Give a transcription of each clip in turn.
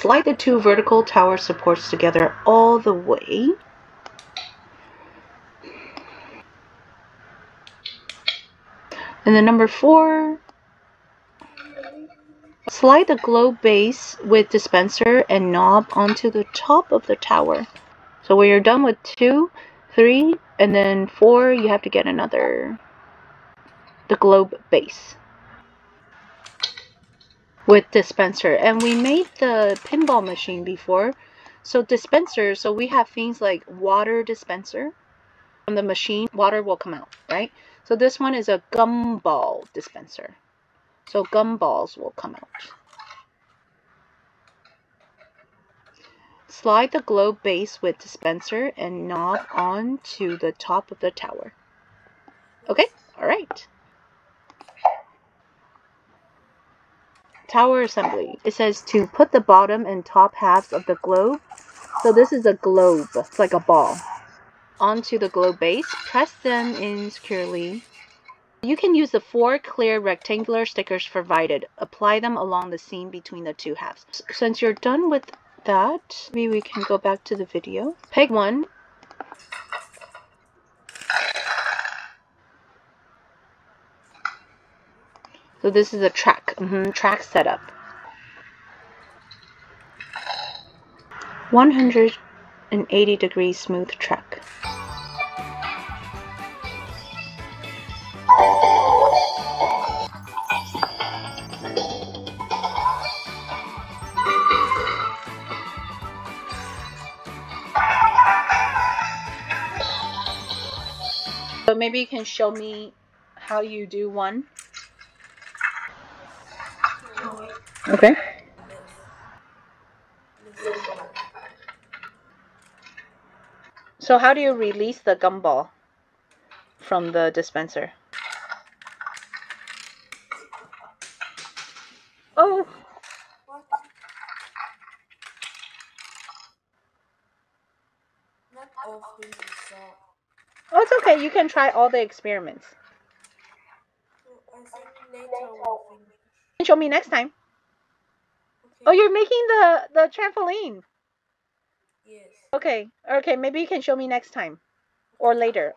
slide the two vertical tower supports together all the way. And then number 4, slide the globe base with dispenser and knob onto the top of the tower. So when you're done with 2, 3, and then 4, you have to get the globe base with dispenser. And we made the pinball machine before. So dispenser, so we have things like water dispenser. From the machine, water will come out, right? So this one is a gumball dispenser. So gumballs will come out. Slide the globe base with dispenser and knob onto the top of the tower. Okay, all right. Tower assembly. It says to put the bottom and top halves of the globe. So this is a globe. It's like a ball. Onto the globe base. Press them in securely. You can use the 4 clear rectangular stickers provided. Apply them along the seam between the 2 halves. Since you're done with that, maybe we can go back to the video. Peg 1. So this is a track. Track setup. 180-degree smooth track. So maybe you can show me how you do one. Okay. So how do you release the gumball from the dispenser? Oh. What? Not all things are solved. Oh, it's okay. You can try all the experiments. I think later we'll finish. Show me next time. Okay. Oh, you're making the trampoline. Yes. Okay. Okay, maybe you can show me next time. Or later.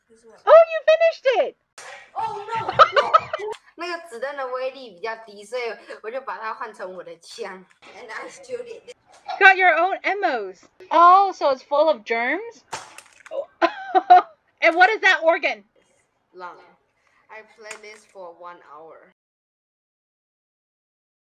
This one. Oh, you finished it! Oh no! 那个子弹的威力比较低，所以我就把它换成我的枪。And I shoot it. Got your own emos. Oh, so it's full of germs? And what is that organ? Lung. I played this for 1 hour.